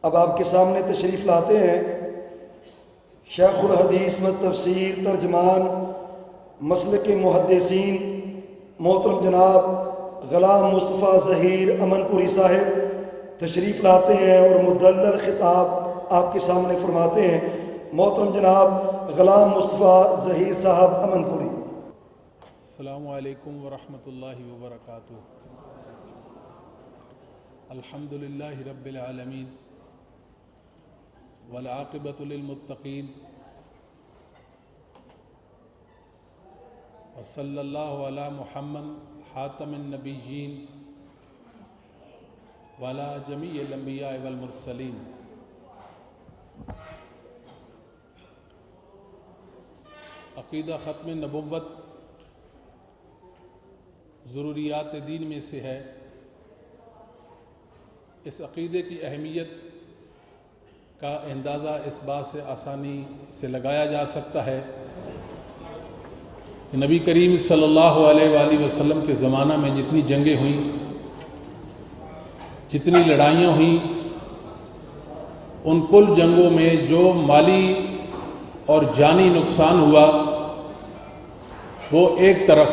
اب آپ کے سامنے تشریف لاتے ہیں شیخ الحدیث و تفسیر ترجمان مسلک محدثین محترم جناب غلام مصطفیٰ ظہیر امن پوری صاحب تشریف لاتے ہیں اور مدلل خطاب آپ کے سامنے فرماتے ہیں۔ محترم جناب غلام مصطفیٰ ظہیر صاحب امن پوری۔ السلام علیکم ورحمۃ اللہ وبرکاتہ۔ الحمد للہ رب العالمین والعاقبۃ للمتقین وصلی اللہ علی محمد خاتم النبیین وعلی جمیع الانبیاء والمرسلین۔ عقیدہ ختم نبوت ضروریات دین میں سے ہے۔ اس عقیدے کی اہمیت کا اندازہ اس بات سے آسانی سے لگایا جا سکتا ہے کہ نبی کریم صلی اللہ علیہ وآلہ وسلم کے زمانہ میں جتنی جنگیں ہوئیں، جتنی لڑائیاں ہوئیں، ان کل جنگوں میں جو مالی اور جانی نقصان ہوا وہ ایک طرف،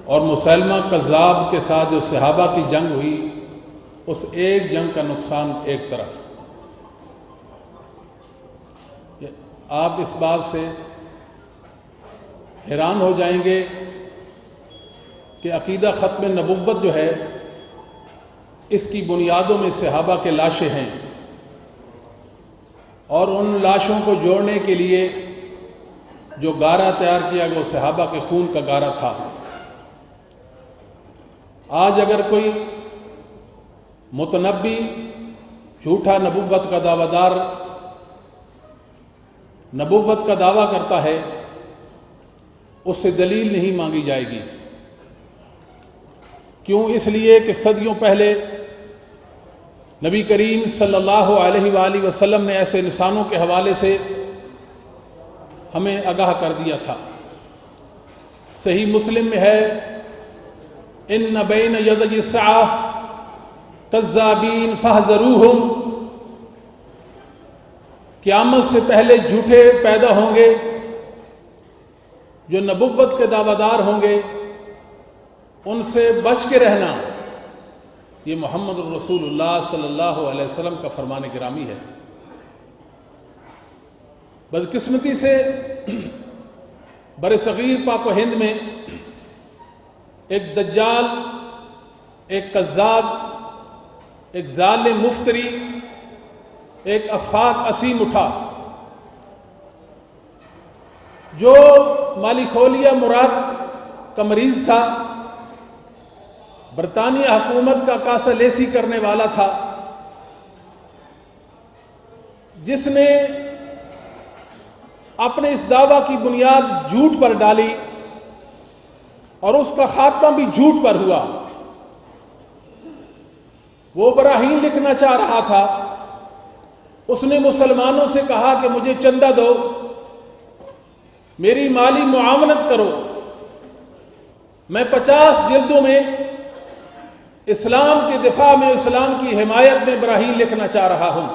اور مسلمہ کذاب کے ساتھ جو صحابہ کی جنگ ہوئی اس ایک جنگ کا نقصان ایک طرف۔ آپ اس بات سے حیران ہو جائیں گے کہ عقیدہ ختم نبوت جو ہے اس کی بنیادوں میں صحابہ کے لاشیں ہیں، اور ان لاشوں کو جوڑنے کے لیے جو گارہ تیار کیا گیا وہ صحابہ کے خون کا گارہ تھا۔ آج اگر کوئی متنبی جھوٹا نبوت کا دعویٰ دار نبوت کا دعویٰ کرتا ہے، اس سے دلیل نہیں مانگی جائے گی۔ کیوں؟ اس لیے کہ صدیوں پہلے نبی کریم صلی اللہ علیہ وآلہ وسلم نے ایسے انسانوں کے حوالے سے ہمیں آگاہ کر دیا تھا۔ صحیح مسلم میں ہے، ان بین یدی الساعۃ کذابین فاحذروہم، قیامت سے پہلے جھوٹے پیدا ہوں گے، جو نبوت کے دعویٰ دار ہوں گے ان سے بچ کے رہنا۔ یہ محمد الرسول اللہ صلی اللہ علیہ وسلم کا فرمان گرامی ہے۔ بدقسمتی سے برصغیر پاک و ہند میں ایک دجال، ایک کذاب، ایک ظالم مفتری، ایک افاق اسیم اٹھا جو مالیخولیا مراد کا مریض تھا، برطانیہ حکومت کا کاسہ لیسی کرنے والا تھا، جس نے اپنے اس دعویٰ کی بنیاد جھوٹ پر ڈالی اور اس کا خاتمہ بھی جھوٹ پر ہوا۔ وہ براہین لکھنا چاہ رہا تھا، اس نے مسلمانوں سے کہا کہ مجھے چندہ دو، میری مالی معاونت کرو، میں 50 جلدوں میں اسلام کے دفاع میں، اسلام کی حمایت میں براہین لکھنا چاہ رہا ہوں۔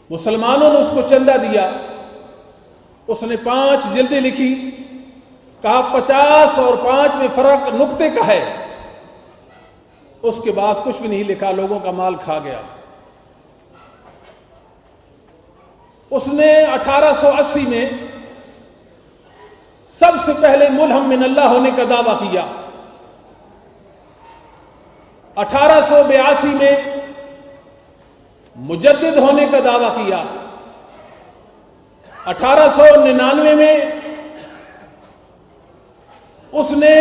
مسلمانوں نے اس کو چندہ دیا، اس نے 5 جلدیں لکھی، کہا 50 اور 5 میں فرق نقطے کا ہے۔ اس کے بعد کچھ بھی نہیں لکھا، لوگوں کا مال کھا گیا۔ اس نے 1880 میں سب سے پہلے ملہم من اللہ ہونے کا دعویٰ کیا۔ 1882 میں مجدد ہونے کا دعویٰ کیا۔ 1899 میں اس نے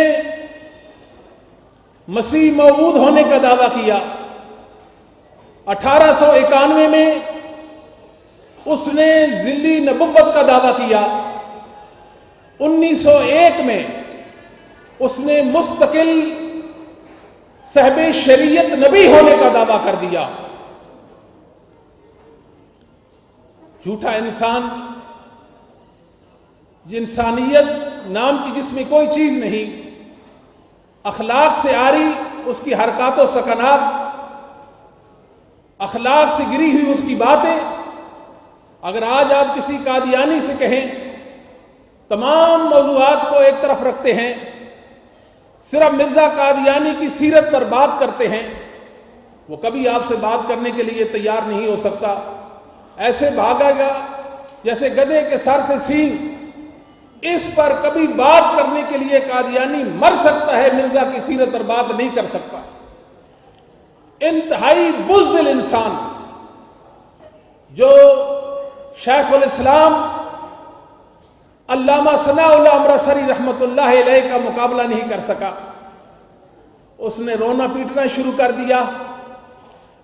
مسیح موعود ہونے کا دعویٰ کیا۔ 1891 میں اس نے ذلی نبوت کا دعویٰ کیا۔ 1901 میں اس نے مستقل صاحب شریعت نبی ہونے کا دعویٰ کر دیا۔ جھوٹا انسان، انسانیت نام کی جس میں کوئی چیز نہیں، اخلاق سے عاری اس کی حرکات و سکنات، اخلاق سے گری ہوئی اس کی باتیں، اگر آج آپ کسی قادیانی سے کہیں، تمام موضوعات کو ایک طرف رکھتے ہیں، صرف مرزا قادیانی کی سیرت پر بات کرتے ہیں، وہ کبھی آپ سے بات کرنے کے لیے تیار نہیں ہو سکتا، ایسے بھاگے گا جیسے گدھے کے سر سے سینگ۔ اس پر کبھی بات کرنے کے لیے قادیانی مر سکتا ہے، مرزا کی سیرت پر بات نہیں کر سکتا۔ انتہائی بزدل انسان جو شیخ الاسلام علامہ ثناء اللہ امرتسری رحمۃ اللہ علیہ کا مقابلہ نہیں کر سکا، اس نے رونا پیٹنا شروع کر دیا،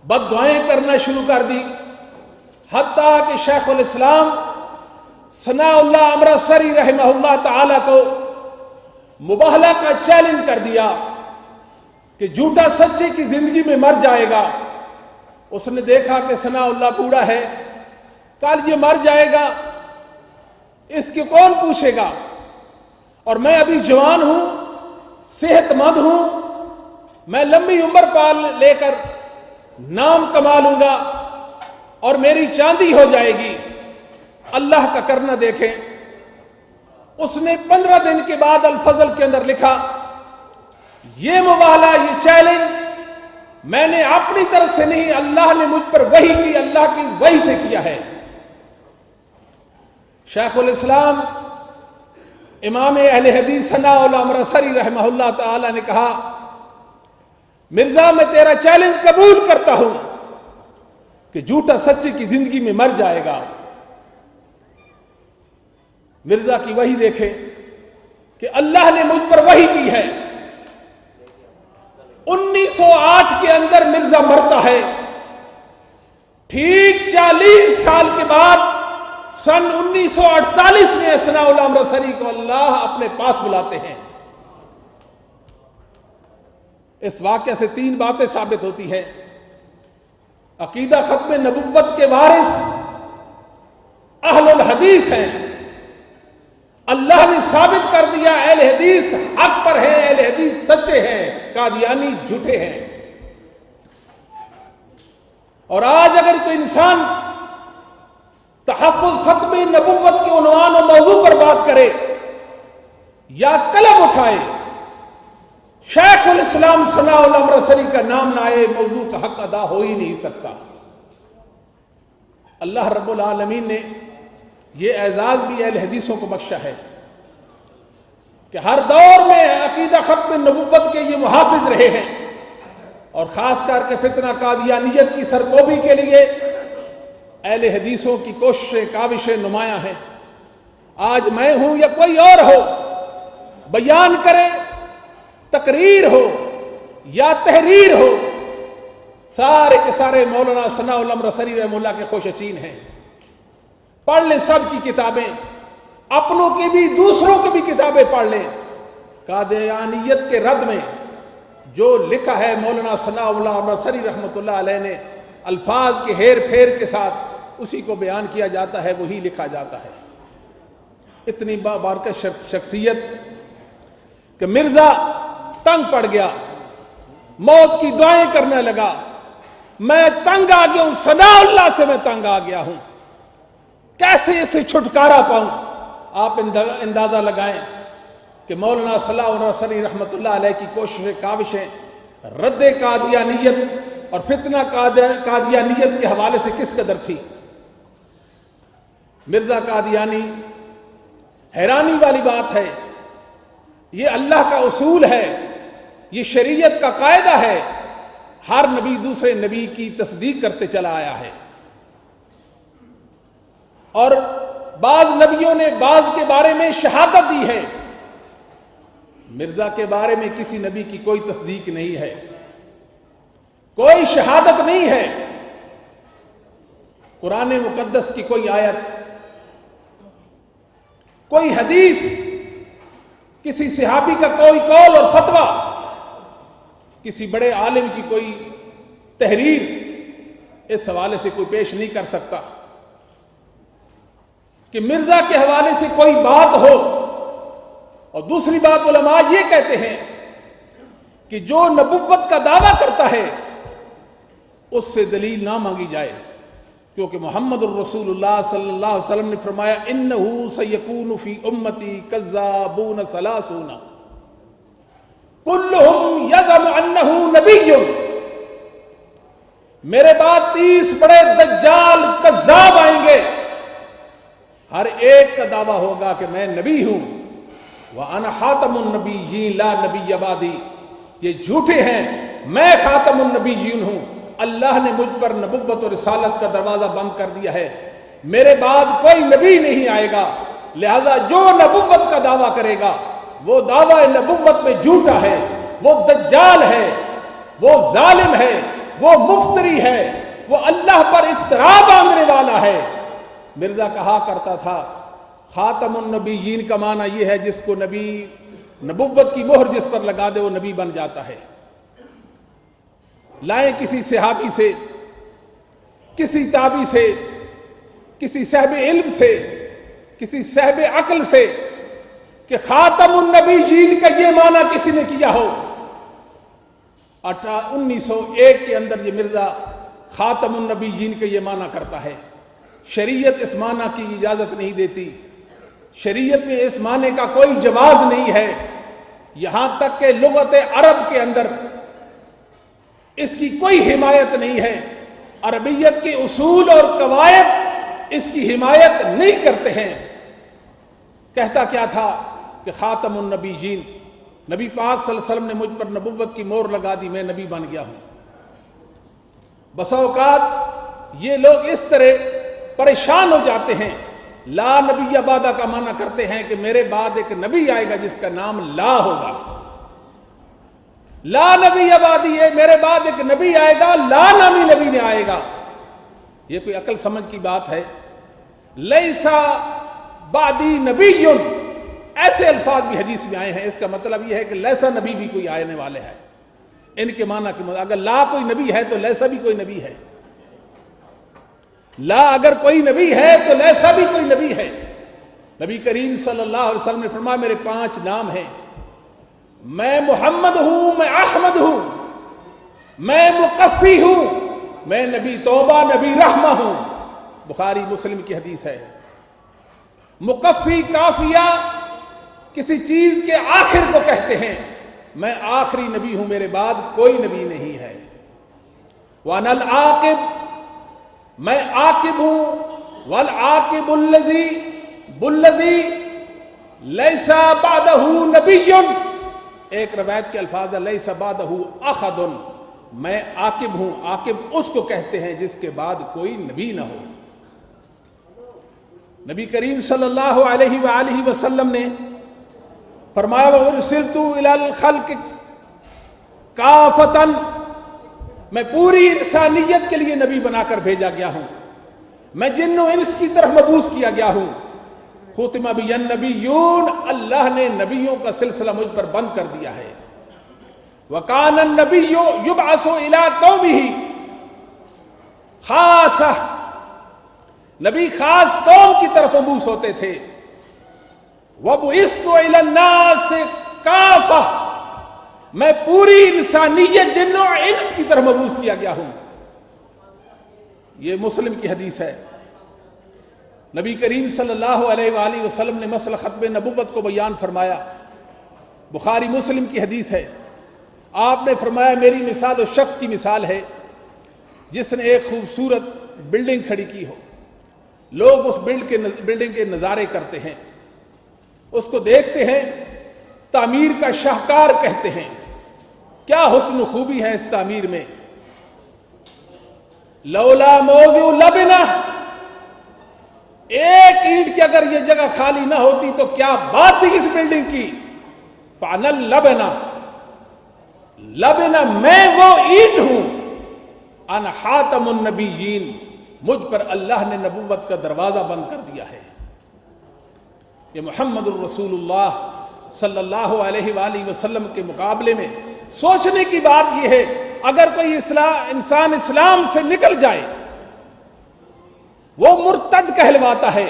بد دعائیں کرنا شروع کر دی، حتیٰ کہ شیخ الاسلام ثناء اللہ امرتسری رحمہ اللہ تعالی کو مباہلہ کا چیلنج کر دیا کہ جھوٹا سچے کی زندگی میں مر جائے گا۔ اس نے دیکھا کہ ثناء اللہ بوڑھا ہے، کل یہ مر جائے گا، اس کے کون پوچھے گا، اور میں ابھی جوان ہوں، صحت مند ہوں، میں لمبی عمر پال لے کر نام کما لوں گا اور میری چاندی ہو جائے گی، اللہ کا کرنا دیکھیں۔ اس نے 15 دن کے بعد الفضل کے اندر لکھا، یہ مباہلہ، یہ چیلنج میں نے اپنی طرف سے نہیں، اللہ نے مجھ پر وحی کی، اللہ کی وحی سے کیا ہے۔ شیخ الاسلام امام اہل حدیث ثناء اللہ امرتسری رحمہ اللہ تعالی نے کہا، مرزا میں تیرا چیلنج قبول کرتا ہوں کہ جھوٹا سچے کی زندگی میں مر جائے گا۔ مرزا کی وحی دیکھے کہ اللہ نے مجھ پر وحی کی ہے۔ 1908 کے اندر مرزا مرتا ہے، ٹھیک 40 سال کے بعد سن 1948 میں ثناء اللہ امرتسری کو اللہ اپنے پاس بلاتے ہیں۔ اس واقعے سے 3 باتیں ثابت ہوتی ہے۔ عقیدہ ختم نبوت کے وارث اہل الحدیث ہیں، اللہ نے ثابت کر دیا اہل حدیث حق پر ہیں، اہل حدیث سچے ہیں، قادیانی جھوٹے ہیں۔ اور آج اگر کوئی انسان تحفظ ختم نبوت کے عنوان و موضوع پر بات کرے یا قلم اٹھائے، شیخ الاسلام ثناء اللہ امرتسری کا نام نہ آئے، موضوع کا حق ادا ہو ہی نہیں سکتا۔ اللہ رب العالمین نے یہ اعزاز بھی اہل حدیثوں کو بخشا ہے کہ ہر دور میں عقیدہ ختم نبوت کے یہ محافظ رہے ہیں، اور خاص کر کے فتنہ قادیانیت کی سرکوبی کے لیے اہل حدیثوں کی کوششیں کاوشیں نمایاں ہیں۔ آج میں ہوں یا کوئی اور ہو، بیان کرے، تقریر ہو یا تحریر ہو، سارے کے سارے مولانا ثناء اللہ امرتسری رحمہ اللہ کے خوشچین ہیں۔ پڑھ لیں سب کی کتابیں، اپنوں کی بھی دوسروں کی بھی کتابیں پڑھ لیں۔ قادیانیت کے رد میں جو لکھا ہے مولانا ثناء اللہ امرتسری رحمۃ اللہ علیہ نے، الفاظ کے ہیر پھیر کے ساتھ اسی کو بیان کیا جاتا ہے، وہی لکھا جاتا ہے۔ اتنی بابرکت شخصیت کہ مرزا تنگ پڑ گیا، موت کی دعائیں کرنے لگا، میں تنگ آ گیا ہوں، ثناء اللہ سے میں تنگ آ گیا ہوں، کیسے اسے چھٹکارا پاؤں۔ آپ اندازہ لگائیں کہ مولانا ثناء اللہ امرتسری رحمۃ اللہ علیہ کی کوششیں کاوشیں رد قادیانیت اور فتنہ قادیانیت کے حوالے سے کس قدر تھی۔ مرزا قادیانی، حیرانی والی بات ہے، یہ اللہ کا اصول ہے، یہ شریعت کا قاعدہ ہے، ہر نبی دوسرے نبی کی تصدیق کرتے چلا آیا ہے، اور بعض نبیوں نے بعض کے بارے میں شہادت دی ہے، مرزا کے بارے میں کسی نبی کی کوئی تصدیق نہیں ہے، کوئی شہادت نہیں ہے، قرآن مقدس کی کوئی آیت، کوئی حدیث، کسی صحابی کا کوئی قول اور فتویٰ، کسی بڑے عالم کی کوئی تحریر اس حوالے سے کوئی پیش نہیں کر سکتا کہ مرزا کے حوالے سے کوئی بات ہو۔ اور دوسری بات، علماء یہ کہتے ہیں کہ جو نبوت کا دعویٰ کرتا ہے اس سے دلیل نہ مانگی جائے، کیونکہ محمد الرسول اللہ صلی اللہ علیہ وسلم نے فرمایا انہو سیکون فی امتی کذابون ثلاثون کلہم یزعم انہو نبی، میرے بعد 30 بڑے دجال کذاب آئیں گے، ہر ایک کا دعویٰ ہوگا کہ میں نبی ہوں، وَأَنَا خَاتَمُ النَّبِيِّينَ لَا نَبِيَّ بَعْدِي، یہ جھوٹے ہیں، میں خاتم النبیین ہوں، اللہ نے مجھ پر نبوت اور رسالت کا دروازہ بند کر دیا ہے، میرے بعد کوئی نبی نہیں آئے گا، لہذا جو نبوت کا دعویٰ کرے گا وہ دعویٰ نبوت میں جھوٹا ہے، وہ دجال ہے، وہ ظالم ہے، وہ مفتری ہے، وہ اللہ پر افتراء باندھنے والا ہے۔ مرزا کہا کرتا تھا خاتم النبیین کا معنی یہ ہے جس کو نبی نبوت کی مہر جس پر لگا دے وہ نبی بن جاتا ہے۔ لائیں کسی صحابی سے، کسی تابعی سے، کسی صاحب علم سے، کسی صاحب عقل سے کہ خاتم النبیین کا یہ معنی کسی نے کیا ہو۔ 1901 کے اندر یہ مرزا خاتم النبیین کا یہ معنی کرتا ہے۔ شریعت اس معنی کی اجازت نہیں دیتی، شریعت میں اس معنی کا کوئی جواز نہیں ہے، یہاں تک کہ لغت عرب کے اندر اس کی کوئی حمایت نہیں ہے، عربیت کے اصول اور قواعد اس کی حمایت نہیں کرتے ہیں۔ کہتا کیا تھا کہ خاتم النبیین، نبی پاک صلی اللہ علیہ وسلم نے مجھ پر نبوت کی مہر لگا دی، میں نبی بن گیا ہوں۔ بسا اوقات یہ لوگ اس طرح پریشان ہو جاتے ہیں، لا نبی بعدہ کا معنی کرتے ہیں کہ میرے بعد ایک نبی آئے گا جس کا نام لا ہوگا، لا نبی بعدی ہے، میرے بعد ایک نبی آئے گا، لا نامی نبی نے آئے گا۔ یہ کوئی عقل سمجھ کی بات ہے؟ لیسا بعدی نبی، ایسے الفاظ بھی حدیث میں آئے ہیں، اس کا مطلب یہ ہے کہ لیسا نبی بھی کوئی آنے والے ہیں۔ ان کے معنی کی اگر لا کوئی نبی ہے تو لیسا بھی کوئی نبی ہے، لا اگر کوئی نبی ہے تو لیسا بھی کوئی نبی ہے۔ نبی کریم صلی اللہ علیہ وسلم نے فرمایا میرے 5 نام ہیں، میں محمد ہوں، میں احمد ہوں، میں مقفی ہوں، میں نبی توبہ نبی رحمہ ہوں۔ بخاری مسلم کی حدیث ہے۔ مقفی کافیہ کسی چیز کے آخر کو کہتے ہیں، میں آخری نبی ہوں، میرے بعد کوئی نبی نہیں ہے۔ وَأَنَا الْعَاقِبُ، میں عاقب ہوں، والعاقب الذی لیس بعدہ نبی، ایک روایت کے الفاظ ہے لیس بعدہ احد، میں عاقب ہوں، عاقب اس کو کہتے ہیں جس کے بعد کوئی نبی نہ ہو۔ نبی کریم صلی اللہ علیہ وآلہ وسلم نے فرمایا وَأُرْسِلْتُ إِلَى الْخَلْقِ کافۃ، میں پوری انسانیت کے لیے نبی بنا کر بھیجا گیا ہوں، میں جن و انس کی طرف مبعوث کیا گیا ہوں۔ ختم بی النبیون، اللہ نے نبیوں کا سلسلہ مجھ پر بند کر دیا ہے۔ وَكَانَ النَّبِيُّ يُبْعَثُ إِلَىٰ قَوْمِهِ خاصہ، نبی خاص قوم کی طرف مبعوث ہوتے تھے۔ وَبُعِثْتُ إِلَى النَّاسِ كَافَةً، میں پوری انسانیت جن و انس کی طرف مبعوث کیا گیا ہوں۔ یہ مسلم کی حدیث ہے۔ نبی کریم صلی اللہ علیہ وآلہ وسلم نے مسئلہ ختم نبوت کو بیان فرمایا، بخاری مسلم کی حدیث ہے۔ آپ نے فرمایا میری مثال اس شخص کی مثال ہے جس نے ایک خوبصورت بلڈنگ کھڑی کی ہو، لوگ اس بلڈنگ کے نظارے کرتے ہیں، اس کو دیکھتے ہیں، تعمیر کا شاہکار کہتے ہیں، کیا حسن و خوبی ہے اس تعمیر میں، لولا موضع لبنہ، ایک اینٹ کی اگر یہ جگہ خالی نہ ہوتی تو کیا بات تھی اس بلڈنگ کی، فَأَنَا اللَّبْنَ، لبنہ میں وہ اینٹ ہوں، انا خاتم النبیین، مجھ پر اللہ نے نبوت کا دروازہ بند کر دیا ہے۔ یہ محمد الرسول اللہ صلی اللہ علیہ وآلہ وسلم کے مقابلے میں سوچنے کی بات یہ ہے، اگر کوئی انسان اسلام سے نکل جائے وہ مرتد کہلواتا ہے،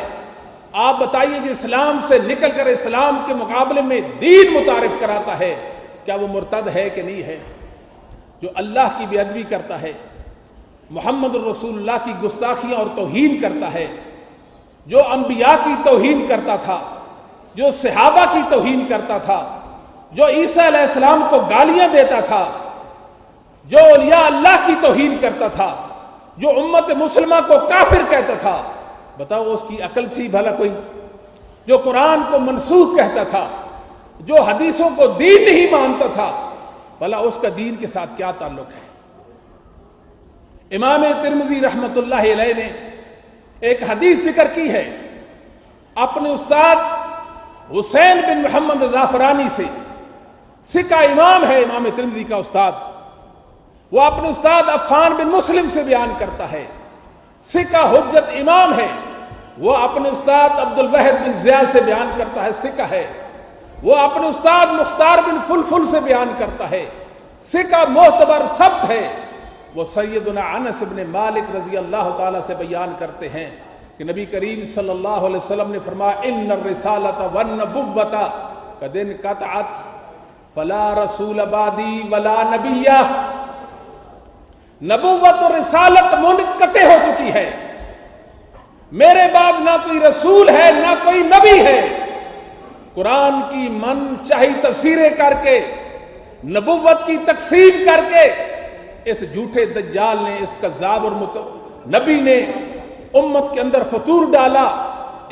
آپ بتائیے جو اسلام سے نکل کر اسلام کے مقابلے میں دین متعارف کراتا ہے کیا وہ مرتد ہے کہ نہیں ہے؟ جو اللہ کی بے ادبی کرتا ہے، محمد الرسول اللہ کی گستاخیاں اور توہین کرتا ہے، جو انبیاء کی توہین کرتا تھا، جو صحابہ کی توہین کرتا تھا، جو عیسیٰ علیہ السلام کو گالیاں دیتا تھا، جو اولیاء اللہ کی توہین کرتا تھا، جو امت مسلمہ کو کافر کہتا تھا، بتاؤ اس کی عقل تھی بھلا کوئی؟ جو قرآن کو منسوخ کہتا تھا، جو حدیثوں کو دین نہیں مانتا تھا، بھلا اس کا دین کے ساتھ کیا تعلق ہے؟ امام ترمذی رحمۃ اللہ علیہ نے ایک حدیث ذکر کی ہے اپنے استاد حسین بن محمد زعفرانی سے، سکہ امام ہے امام ترمذی کا استاد، وہ اپنے استاد عفان بن مسلم سے بیان کرتا ہے، سکہ حجت امام ہے، وہ اپنے استاد عبد الوہد بن زیاد سے بیان کرتا ہے، سکہ ہے، وہ اپنے استاد مختار بن فلفل سے بیان کرتا ہے، سکہ معتبر ثبت ہے، وہ سیدنا انس بن مالک رضی اللہ تعالیٰ سے بیان کرتے ہیں کہ نبی کریم صلی اللہ علیہ وسلم نے فرمایا ان الرسالۃ والنبوۃ قد انقطعت فلا رسول بعدی ولا نبی، نبوت اور رسالت منقطع ہو چکی ہے، میرے بعد نہ کوئی رسول ہے نہ کوئی نبی ہے۔ قرآن کی من چاہی تفسیریں کر کے، نبوت کی تقسیم کر کے، اس جھوٹے دجال نے، اس کذاب اور نبی نے امت کے اندر فطور ڈالا،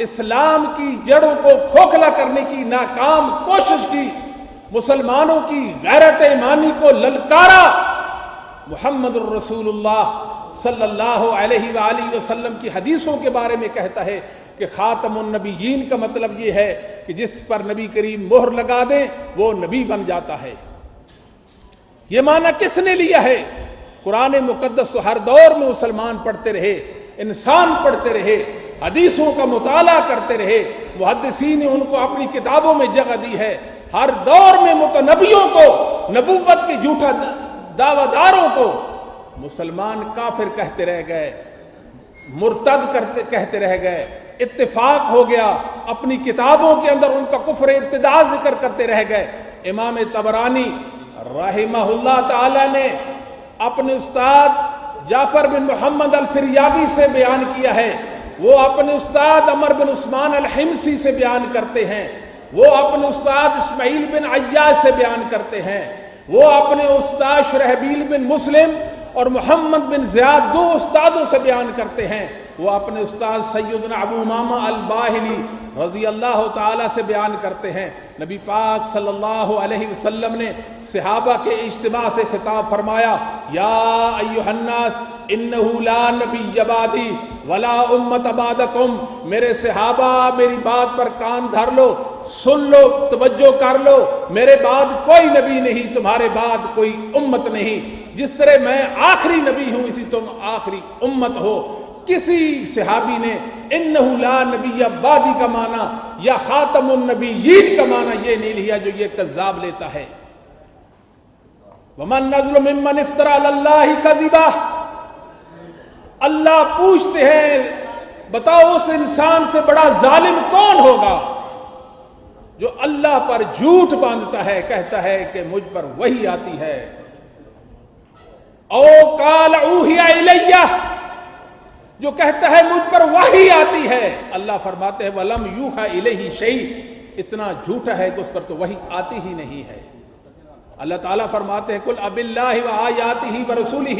اسلام کی جڑوں کو کھوکھلا کرنے کی ناکام کوشش کی، مسلمانوں کی غیرت ایمانی کو للکارا۔ محمد الرسول اللہ صلی اللہ علیہ وآلہ وسلم کی حدیثوں کے بارے میں کہتا ہے کہ خاتم النبیین کا مطلب یہ ہے کہ جس پر نبی کریم مہر لگا دیں وہ نبی بن جاتا ہے۔ یہ معنی کس نے لیا ہے؟ قرآن مقدس تو ہر دور میں مسلمان پڑھتے رہے، انسان پڑھتے رہے، حدیثوں کا مطالعہ کرتے رہے، محدثین نے ان کو اپنی کتابوں میں جگہ دی ہے، ہر دور میں متنبیوں کو، نبوت کے جھوٹا دعویٰ داروں کو مسلمان کافر کہتے رہ گئے، مرتد کہتے رہ گئے، اتفاق ہو گیا، اپنی کتابوں کے اندر ان کا کفر ارتداد ذکر کرتے رہ گئے۔ امام طبرانی رحمہ اللہ تعالی نے اپنے استاد جعفر بن محمد الفریابی سے بیان کیا ہے، وہ اپنے استاد عمر بن عثمان الحمصی سے بیان کرتے ہیں، وہ اپنے استاد اسماعیل بن عیاش سے بیان کرتے ہیں، وہ اپنے استاد شرحبیل بن مسلم اور محمد بن زیاد دو استادوں سے بیان کرتے ہیں، وہ اپنے استاد سیدنا ابو امامہ الباہلی رضی اللہ تعالیٰ سے بیان کرتے ہیں۔ نبی پاک صلی اللہ علیہ وسلم نے صحابہ کے اجتماع سے خطاب فرمایا، یا ایھا الناس انہ لا نبی بعدی ولا امت بعدکم، میرے صحابہ میری بات پر کان دھر لو، سن لو، توجہ کر لو، میرے بعد کوئی نبی نہیں، تمہارے بعد کوئی امت نہیں، جس طرح میں آخری نبی ہوں اسی تم آخری امت ہو۔ کسی صحابی نے انہ لا نبی بعدی کا معنی یا خاتم النبیین کا معنی یہ نہیں لیا جو یہ کذاب لیتا ہے۔ ومن نظلم ممن افترى علی اللہ کذبا، اللہ پوچھتے ہیں بتاؤ اس انسان سے بڑا ظالم کون ہوگا جو اللہ پر جھوٹ باندھتا ہے، کہتا ہے کہ مجھ پر وحی آتی ہے، او قال اوحی الیہ، جو کہتا ہے مجھ پر وحی آتی ہے۔ اللہ فرماتے ہیں وَلَمْ يُوحَ إِلَيْهِ شَيْءٌ، اتنا جھوٹا ہے کہ اس پر تو وحی آتی ہی نہیں ہے۔ اللہ تعالیٰ فرماتے ہیں قُلْ أَبِاللَّهِ وَآيَاتِهِ وَرَسُولِهِ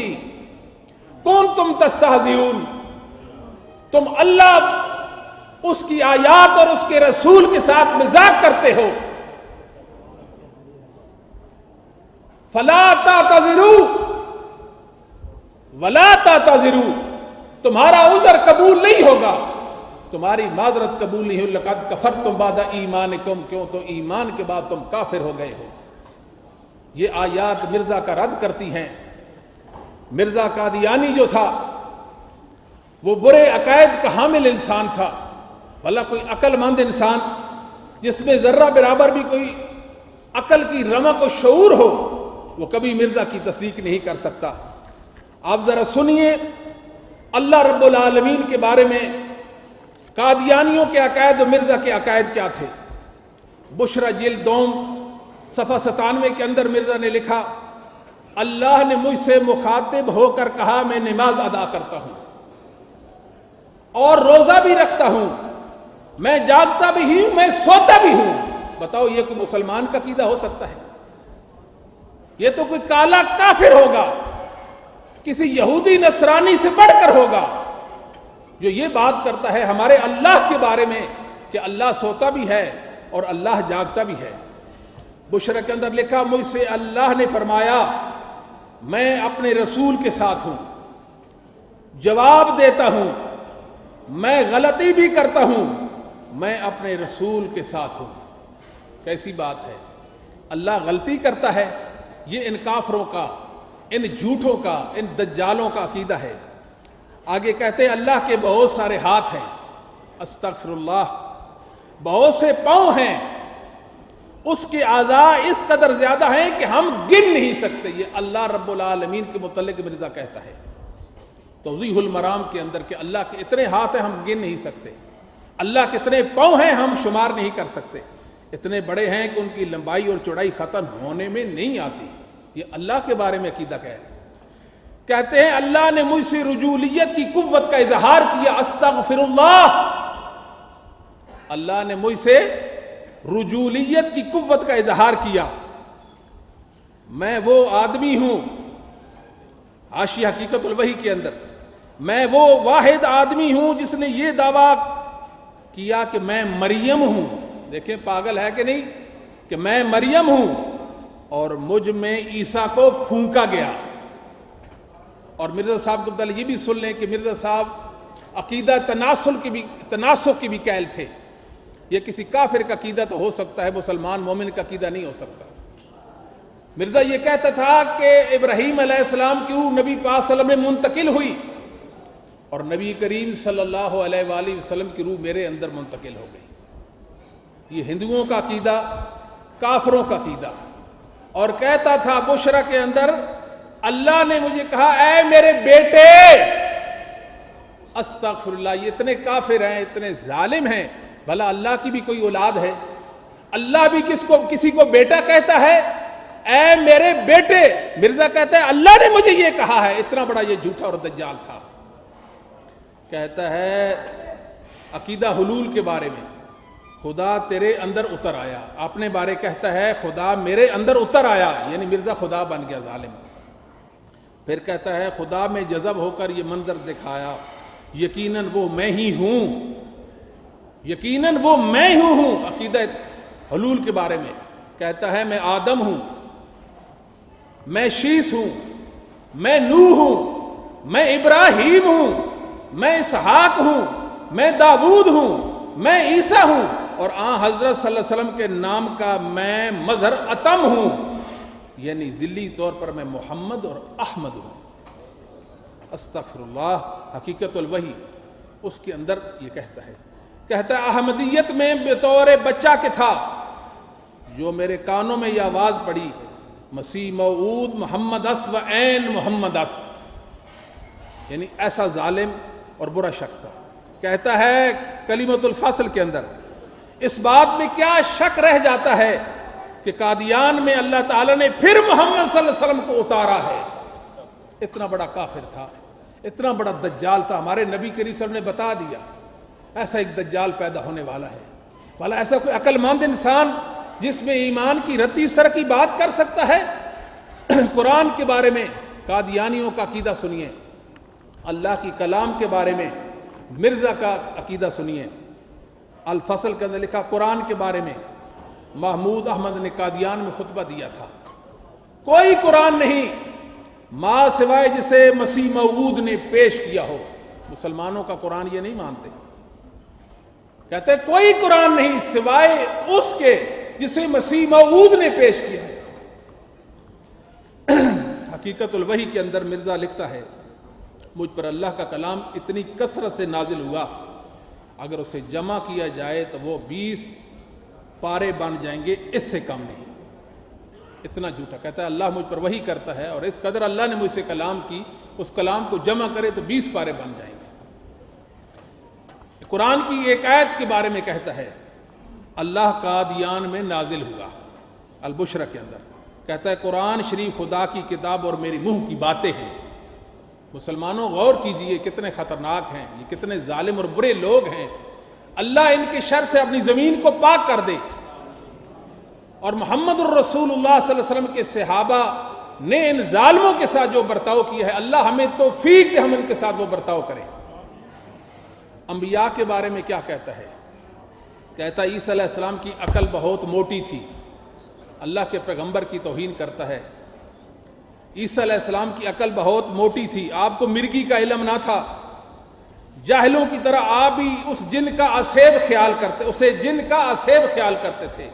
كُنْتُمْ تَسْتَهْزِئُونَ، تم اللہ اس کی آیات اور اس کے رسول کے ساتھ مذاق کرتے ہو۔ فَلَا تَعْتَذِرُوا وَلَا تَعْتَذِرُوا، تمہارا عذر قبول نہیں ہوگا، تمہاری معذرت قبول نہیں ہوگی۔ لقد کفرتم بعد ایمانکم، کیوں تو ایمان کے بعد تم کافر ہو گئے ہو۔ یہ آیات مرزا کا رد کرتی ہیں۔ مرزا قادیانی جو تھا وہ برے عقائد کا حامل انسان تھا، بھلا کوئی عقل مند انسان جس میں ذرہ برابر بھی کوئی عقل کی رمق و شعور ہو وہ کبھی مرزا کی تصدیق نہیں کر سکتا۔ آپ ذرا سنیے اللہ رب العالمین کے بارے میں قادیانیوں کے عقائد و مرزا کے عقائد کیا تھے۔ بشرا جلد دوم صفحہ 97 کے اندر مرزا نے لکھا اللہ نے مجھ سے مخاطب ہو کر کہا میں نماز ادا کرتا ہوں اور روزہ بھی رکھتا ہوں، میں جاگتا بھی ہوں، میں سوتا بھی ہوں۔ بتاؤ یہ کوئی مسلمان کا عقیدہ ہو سکتا ہے؟ یہ تو کوئی کالا کافر ہوگا، کسی یہودی نصرانی سے بڑھ کر ہوگا جو یہ بات کرتا ہے ہمارے اللہ کے بارے میں کہ اللہ سوتا بھی ہے اور اللہ جاگتا بھی ہے۔ بشرا کے اندر لکھا مجھ سے اللہ نے فرمایا میں اپنے رسول کے ساتھ ہوں، جواب دیتا ہوں، میں غلطی بھی کرتا ہوں، میں اپنے رسول کے ساتھ ہوں۔ کیسی بات ہے؟ اللہ غلطی کرتا ہے، یہ ان کافروں کا، ان جھوٹوں کا، ان دجالوں کا عقیدہ ہے۔ آگے کہتے ہیں اللہ کے بہت سارے ہاتھ ہیں، استغفر اللہ، بہت سے پاؤں ہیں، اس کے اعضاء اس قدر زیادہ ہیں کہ ہم گن نہیں سکتے۔ یہ اللہ رب العالمین کے متعلق مرزا کہتا ہے توضیح المرام کے اندر کہ اللہ کے اتنے ہاتھ ہیں ہم گن نہیں سکتے، اللہ کے اتنے پاؤں ہیں ہم شمار نہیں کر سکتے، اتنے بڑے ہیں کہ ان کی لمبائی اور چوڑائی ختم ہونے میں نہیں آتی۔ یہ اللہ کے بارے میں عقیدہ کہہ رہے ہیں۔ کہتے ہیں اللہ نے مجھ سے رجولیت کی قوت کا اظہار کیا، استغفر اللہ، اللہ نے مجھ سے رجولیت کی قوت کا اظہار کیا۔ میں وہ آدمی ہوں، حاشیہ حقیقت الوحی کے اندر، میں وہ واحد آدمی ہوں جس نے یہ دعویٰ کیا کہ میں مریم ہوں۔ دیکھیں پاگل ہے کہ نہیں، کہ میں مریم ہوں اور مجھ میں عیسیٰ کو پھونکا گیا۔ اور مرزا صاحب کو پہلے یہ بھی سن لیں کہ مرزا صاحب عقیدہ تناسخ کی بھی قائل تھے۔ یہ کسی کافر کا عقیدہ تو ہو سکتا ہے، مسلمان مومن کا عقیدہ نہیں ہو سکتا۔ مرزا یہ کہتا تھا کہ ابراہیم علیہ السلام کی روح نبی پاک صلی اللہ علیہ وسلم میں منتقل ہوئی اور نبی کریم صلی اللہ علیہ وآلہ وسلم کی روح میرے اندر منتقل ہو گئی۔ یہ ہندوؤں کا عقیدہ، کافروں کا عقیدہ۔ اور کہتا تھا بشرا کے اندر اللہ نے مجھے کہا اے میرے بیٹے، استغفر اللہ، یہ اتنے کافر ہیں، اتنے ظالم ہیں، بھلا اللہ کی بھی کوئی اولاد ہے؟ اللہ بھی کسی کو بیٹا کہتا ہے؟ اے میرے بیٹے، مرزا کہتا ہے اللہ نے مجھے یہ کہا ہے۔ اتنا بڑا یہ جھوٹا اور دجال تھا۔ کہتا ہے عقیدہ حلول کے بارے میں، خدا تیرے اندر اتر آیا، اپنے بارے کہتا ہے خدا میرے اندر اتر آیا، یعنی مرزا خدا بن گیا، ظالم۔ پھر کہتا ہے خدا میں جذب ہو کر یہ منظر دکھایا، یقیناً وہ میں ہی ہوں، یقیناً وہ میں ہی ہوں۔ عقیدہ حلول کے بارے میں کہتا ہے میں آدم ہوں، میں شیس ہوں، میں نوح ہوں، میں ابراہیم ہوں، میں اسحاق ہوں، میں داؤد ہوں، میں عیسیٰ ہوں، اور حضرت صلی اللہ علیہ وسلم کے نام کا میں مظہر اتم ہوں، یعنی ذلی طور پر میں محمد اور احمد ہوں۔ استغفر اللہ، حقیقت الوحی اس کے اندر یہ کہتا ہے احمدیت میں بطور بچہ کے تھا، جو میرے کانوں میں یہ آواز پڑی مسیح موعود محمد اس و عین محمد اس، یعنی ایسا ظالم اور برا شخص تھا۔ کہتا ہے کلمۃ الفصل کے اندر اس بات میں کیا شک رہ جاتا ہے کہ قادیان میں اللہ تعالیٰ نے پھر محمد صلی اللہ علیہ وسلم کو اتارا ہے۔ اتنا بڑا کافر تھا، اتنا بڑا دجال تھا۔ ہمارے نبی کریم صلی اللہ علیہ وسلم نے بتا دیا ایسا ایک دجال پیدا ہونے والا ہے۔ والا ایسا کوئی عقل مند انسان جس میں ایمان کی رتی سر کی بات کر سکتا ہے؟ قرآن کے بارے میں قادیانیوں کا عقیدہ سنیے، اللہ کی کلام کے بارے میں مرزا کا عقیدہ سنیے۔ الفصل کے اندر لکھا قرآن کے بارے میں محمود احمد نے قادیان میں خطبہ دیا تھا، کوئی قرآن نہیں ماں سوائے جسے مسیح موعود نے پیش کیا ہو۔ مسلمانوں کا قرآن یہ نہیں مانتے، کہتے کوئی قرآن نہیں سوائے اس کے جسے مسیح موعود نے پیش کیا ہے۔ حقیقت الوحی کے اندر مرزا لکھتا ہے مجھ پر اللہ کا کلام اتنی کثرت سے نازل ہوا، اگر اسے جمع کیا جائے تو وہ 20 پارے بن جائیں گے، اس سے کم نہیں۔ اتنا جھوٹا کہتا ہے اللہ مجھ پر وحی کرتا ہے اور اس قدر اللہ نے مجھ سے کلام کی، اس کلام کو جمع کرے تو 20 پارے بن جائیں گے۔ قرآن کی ایک آیت کے بارے میں کہتا ہے اللہ قادیان میں نازل ہوا، البشرا کے اندر کہتا ہے قرآن شریف خدا کی کتاب اور میری منہ کی باتیں ہیں۔ مسلمانوں غور کیجئے کتنے خطرناک ہیں یہ، کتنے ظالم اور برے لوگ ہیں۔ اللہ ان کے شر سے اپنی زمین کو پاک کر دے، اور محمد الرسول اللہ صلی اللہ علیہ وسلم کے صحابہ نے ان ظالموں کے ساتھ جو برتاؤ کیا ہے، اللہ ہمیں توفیق دے ہم ان کے ساتھ وہ برتاؤ کریں۔ انبیاء کے بارے میں کیا کہتا ہے؟ کہتا ہے عیسیٰ علیہ السلام کی عقل بہت موٹی تھی، اللہ کے پیغمبر کی توہین کرتا ہے۔ عیسیٰ علیہ السلام کی عقل بہت موٹی تھی، آپ کو مرگی کا علم نہ تھا، جاہلوں کی طرح آپ بھی اس جن کا اسیب خیال کرتے، اسے جن کا اسیب خیال کرتے تھے۔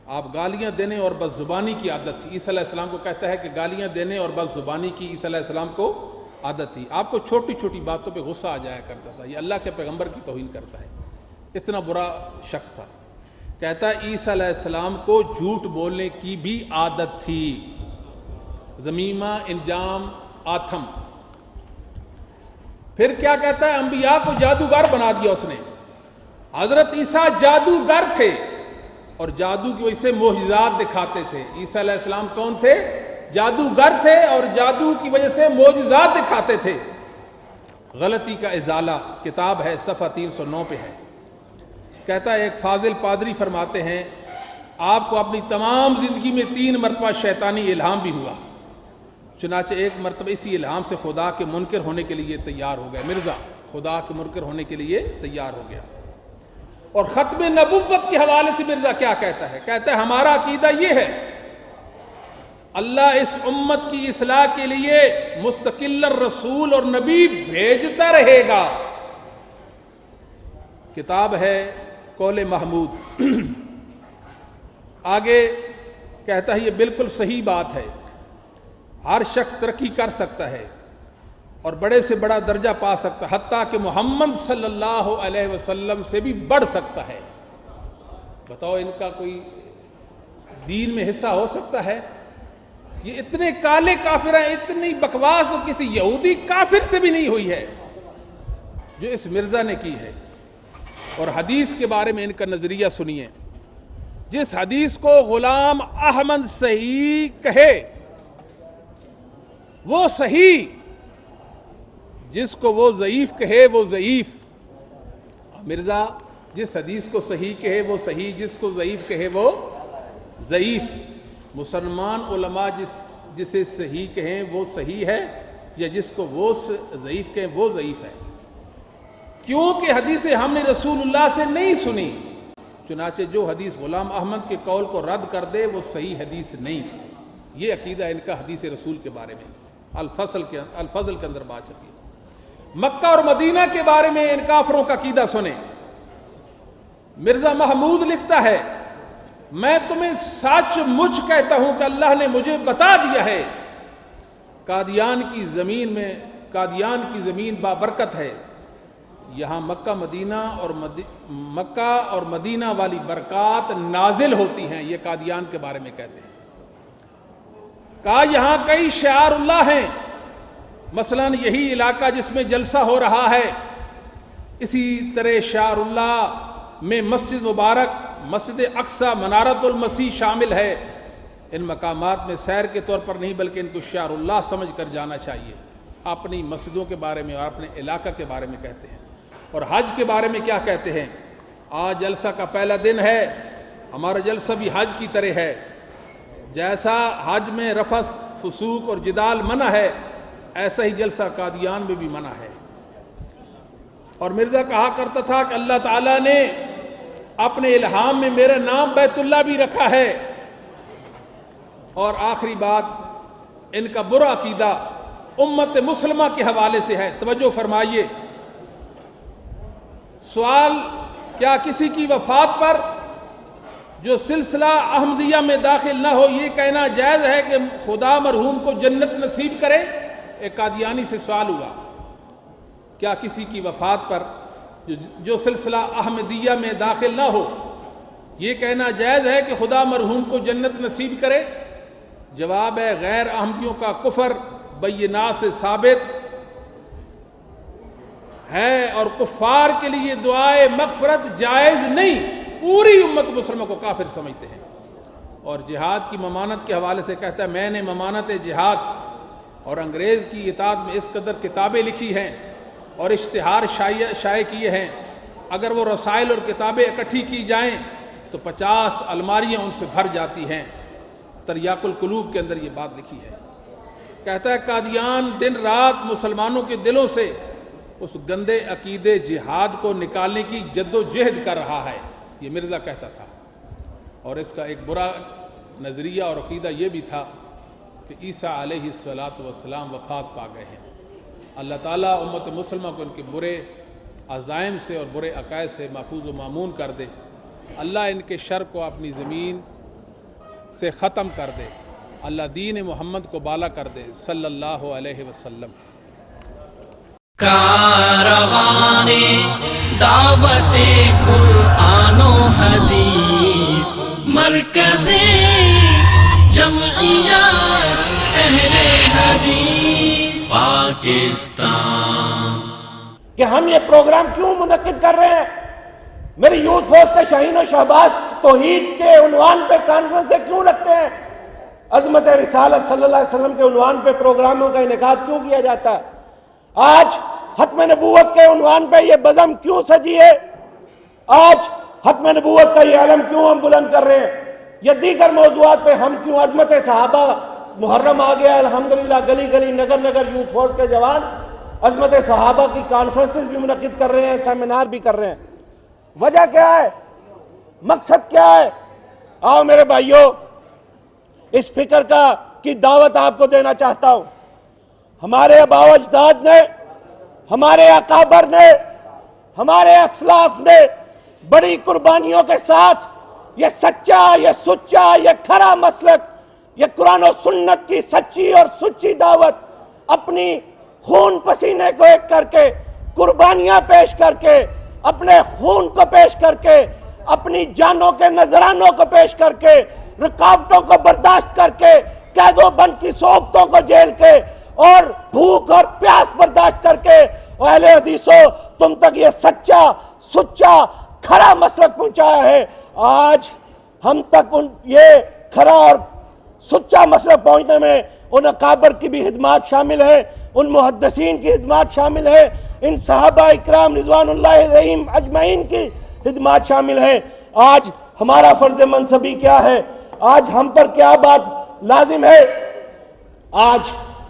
آپ گالیاں دینے اور بد زبانی کی عادت تھی۔ عیسیٰ علیہ السلام کو کہتا ہے کہ گالیاں دینے اور بد زبانی کی عیسیٰ علیہ السلام کو عادت تھی، آپ کو چھوٹی چھوٹی باتوں پہ غصہ آ جایا کرتا تھا۔ یہ اللہ کے پیغمبر کی توہین کرتا ہے، اتنا برا شخص تھا۔ کہتا ہے عیسیٰ علیہ السلام کو جھوٹ بولنے کی بھی عادت تھی، ذمیمہ انجام آتھم۔ پھر کیا کہتا ہے؟ انبیاء کو جادوگر بنا دیا اس نے۔ حضرت عیسیٰ جادوگر تھے اور جادو کی وجہ سے معجزات دکھاتے تھے۔ عیسیٰ علیہ السلام کون تھے؟ جادوگر تھے اور جادو کی وجہ سے معجزات دکھاتے تھے۔ غلطی کا ازالہ کتاب ہے، صفحہ 309 پہ ہے۔ کہتا ہے ایک فاضل پادری فرماتے ہیں آپ کو اپنی تمام زندگی میں 3 مرتبہ شیطانی الہام بھی ہوا، چنانچہ ایک مرتبہ اسی الہام سے خدا کے منکر ہونے کے لیے تیار ہو گیا۔ مرزا خدا کے منکر ہونے کے لیے تیار ہو گیا۔ اور ختم نبوت کے حوالے سے مرزا کیا کہتا ہے؟ کہتا ہے ہمارا عقیدہ یہ ہے اللہ اس امت کی اصلاح کے لیے مستقل رسول اور نبی بھیجتا رہے گا۔ کتاب ہے قول محمود۔ آگے کہتا ہے یہ بالکل صحیح بات ہے، ہر شخص ترقی کر سکتا ہے اور بڑے سے بڑا درجہ پا سکتا ہے، حتیٰ کہ محمد صلی اللہ علیہ وسلم سے بھی بڑھ سکتا ہے۔ بتاؤ ان کا کوئی دین میں حصہ ہو سکتا ہے؟ یہ اتنے کالے کافر ہیں، اتنی بکواس تو کسی یہودی کافر سے بھی نہیں ہوئی ہے جو اس مرزا نے کی ہے۔ اور حدیث کے بارے میں ان کا نظریہ سنیے، جس حدیث کو غلام احمد صحیح کہے وہ صحیح، جس کو وہ ضعیف کہے وہ ضعیف۔ مرزا جس حدیث کو صحیح کہے وہ صحیح، جس کو ضعیف کہے وہ ضعیف۔ مسلمان علماء جسے صحیح کہیں وہ صحیح ہے، یا جس کو وہ ضعیف کہیں وہ ضعیف ہے، کیونکہ حدیث ہم نے رسول اللہ سے نہیں سنی۔ چنانچہ جو حدیث غلام احمد کے قول کو رد کر دے وہ صحیح حدیث نہیں۔ یہ عقیدہ ان کا حدیث رسول کے بارے میں الفضل کے اندر بات چلی ہے۔ مکہ اور مدینہ کے بارے میں ان کافروں کا عقیدہ سنیں۔ مرزا محمود لکھتا ہے میں تمہیں سچ مچ کہتا ہوں کہ اللہ نے مجھے بتا دیا ہے قادیان کی زمین بابرکت ہے، یہاں مکہ اور مدینہ والی برکات نازل ہوتی ہیں۔ یہ قادیان کے بارے میں کہتے ہیں۔ کہا یہاں کئی شعار اللہ ہیں، مثلا یہی علاقہ جس میں جلسہ ہو رہا ہے، اسی طرح شعار اللہ میں مسجد مبارک، مسجد اقصی، منارۃ المسیح شامل ہے۔ ان مقامات میں سیر کے طور پر نہیں بلکہ ان کو شعار اللہ سمجھ کر جانا چاہیے۔ اپنی مسجدوں کے بارے میں اور اپنے علاقہ کے بارے میں کہتے ہیں۔ اور حج کے بارے میں کیا کہتے ہیں؟ آج جلسہ کا پہلا دن ہے، ہمارا جلسہ بھی حج کی طرح ہے، جیسا حج میں رفث، فسوق اور جدال منع ہے، ایسا ہی جلسہ قادیان میں بھی منع ہے۔ اور مرزا کہا کرتا تھا کہ اللہ تعالیٰ نے اپنے الہام میں میرا نام بیت اللہ بھی رکھا ہے۔ اور آخری بات، ان کا برا عقیدہ امت مسلمہ کے حوالے سے ہے۔ توجہ فرمائیے، سوال کیا کسی کی وفات پر جو سلسلہ احمدیہ میں داخل نہ ہو یہ کہنا جائز ہے کہ خدا مرحوم کو جنت نصیب کرے؟ ایک قادیانی سے سوال ہوا، کیا کسی کی وفات پر جو سلسلہ احمدیہ میں داخل نہ ہو یہ کہنا جائز ہے کہ خدا مرحوم کو جنت نصیب کرے؟ جواب ہے غیر احمدیوں کا کفر بینات سے ثابت ہے اور کفار کے لیے دعائے مغفرت جائز نہیں۔ پوری امت مسلمہ کو کافر سمجھتے ہیں۔ اور جہاد کی ممانت کے حوالے سے کہتا ہے میں نے ممانت جہاد اور انگریز کی اطاعت میں اس قدر کتابیں لکھی ہیں اور اشتہار شائع کیے ہیں، اگر وہ رسائل اور کتابیں اکٹھی کی جائیں تو 50 الماریاں ان سے بھر جاتی ہیں۔ تریاق القلوب کے اندر یہ بات لکھی ہے۔ کہتا ہے قادیان دن رات مسلمانوں کے دلوں سے اس گندے عقیدے جہاد کو نکالنے کی جد و جہد کر رہا ہے، یہ مرزا کہتا تھا۔ اور اس کا ایک برا نظریہ اور عقیدہ یہ بھی تھا کہ عیسیٰ علیہ السلام وفات پا گئے ہیں، اللہ تعالیٰ امت مسلمہ کو ان کے برے عزائم سے اور برے عقائد سے محفوظ و مامون کر دے، اللہ ان کے شر کو اپنی زمین سے ختم کر دے، اللہ دین محمد کو بالا کر دے صلی اللہ علیہ وسلم۔ کاروان دعوت قرآن و حدیث مرکز جمعیت اہل حدیث پاکستان۔ کہ ہم یہ پروگرام کیوں منعقد کر رہے ہیں؟ میری یوتھ فورس کے شاہین و شہباز توحید کے عنوان پہ کانفرنسیں کیوں رکھتے ہیں؟ عظمت رسالت صلی اللہ علیہ وسلم کے عنوان پہ پروگراموں کا انعقاد کیوں کیا جاتا ہے؟ آج ختم نبوت کے عنوان پہ یہ بزم کیوں سجی ہے؟ آج ختم نبوت کا یہ علم کیوں ہم بلند کر رہے ہیں؟ یہ دیگر موضوعات پہ ہم کیوں؟ عظمت صحابہ محرم آ گیا الحمدللہ، گلی گلی نگر نگر یوتھ فورس کے جوان عظمت صحابہ کی کانفرنسز بھی منعقد کر رہے ہیں، سیمینار بھی کر رہے ہیں۔ وجہ کیا ہے؟ مقصد کیا ہے؟ آؤ میرے بھائیوں، اس فکر کی دعوت آپ کو دینا چاہتا ہوں۔ ہمارے آباء و اجداد نے، ہمارے اکابر نے، ہمارے اسلاف نے بڑی قربانیوں کے ساتھ یہ سچا، یہ سچا، یہ کھرا مسلک، یہ قرآن و سنت کی سچی اور سچی دعوت اپنی خون پسینے کو ایک کر کے، قربانیاں پیش کر کے، اپنے خون کو پیش کر کے، اپنی جانوں کے نذرانوں کو پیش کر کے، رکاوٹوں کو برداشت کر کے، قید و بند کی صحبتوں کو جھیل کے اور بھوک اور پیاس برداشت کر کے، اہل حدیثوں تم تک یہ سچا، سچا، کھرا مسلک پہنچایا ہے۔ آج ہم تک یہ کھرا اور سچا مسلک پہنچنے میں ان اکابر کی بھی خدمات شامل ہیں، ان محدثین کی خدمات شامل ہیں، ان صحابہ اکرام رضوان اللہ علیہم اجمعین کی خدمات شامل ہیں۔ آج ہمارا فرض منصبی کیا ہے؟ آج ہم پر کیا بات لازم ہے؟ آج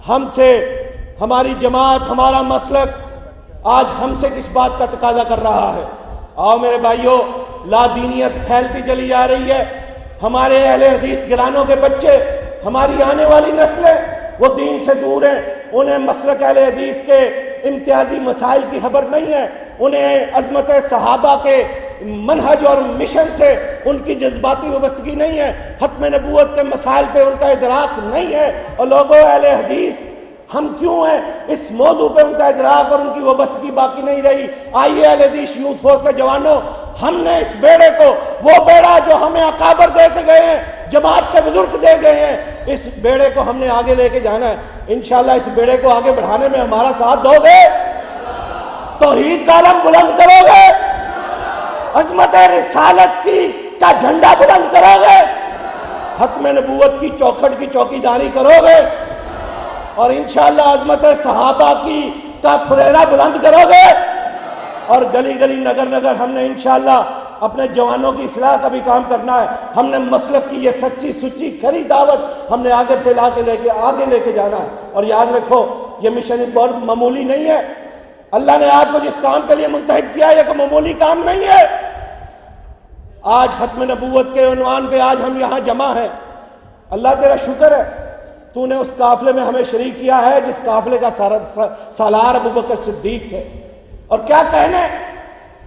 ہم سے ہماری جماعت، ہمارا مسلک آج ہم سے کس بات کا تقاضا کر رہا ہے؟ آؤ میرے بھائیوں، لا دینیت پھیلتی چلی جا رہی ہے، ہمارے اہل حدیث گرانوں کے بچے، ہماری آنے والی نسلیں وہ دین سے دور ہیں، انہیں مسلک اہل حدیث کے امتیازی مسائل کی خبر نہیں ہے، انہیں عظمت صحابہ کے منہج اور مشن سے ان کی جذباتی وابستگی نہیں ہے، ختم نبوت کے مسائل پہ ان کا ادراک نہیں ہے۔ اور لوگوں اہل حدیث ہم کیوں ہیں؟ اس موضوع پہ ان کا ادراک اور ان کی وابستگی باقی نہیں رہی۔ آئیے اہل حدیث یوتھ فورس کے جوانوں، ہم نے اس بیڑے کو، وہ بیڑا جو ہمیں اکابر دے کے گئے ہیں، جماعت کے بزرگ دے گئے ہیں، اس بیڑے کو ہم نے آگے لے کے جانا ہے۔ انشاءاللہ اس بیڑے کو آگے بڑھانے میں ہمارا ساتھ دو گے؟ توحید کا علم بلند کرو گے؟ عظمت رسالت کا جھنڈا بلند کرو گے؟ ختم نبوت کی چوکھٹ کی چوکیداری کرو گے؟ اور انشاءاللہ عظمت صحابہ کا پھریرا بلند کرو گے؟ اور گلی گلی نگر نگر ہم نے انشاءاللہ اپنے جوانوں کی اصلاح کا بھی کام کرنا ہے۔ ہم نے مسلک کی یہ سچی سچی کھری دعوت ہم نے آگے پھیلا کے آگے لے کے جانا ہے۔ اور یاد رکھو یہ مشن بہت معمولی نہیں ہے، اللہ نے آپ کو جس کام کے لیے منتخب کیا یہ کوئی معمولی کام نہیں ہے۔ آج ختم نبوت کے عنوان پہ آج ہم یہاں جمع ہیں، اللہ تیرا شکر ہے تو نے اس قافلے میں ہمیں شریک کیا ہے جس قافلے کا سالار ابوبکر صدیق تھے۔ اور کیا کہنے،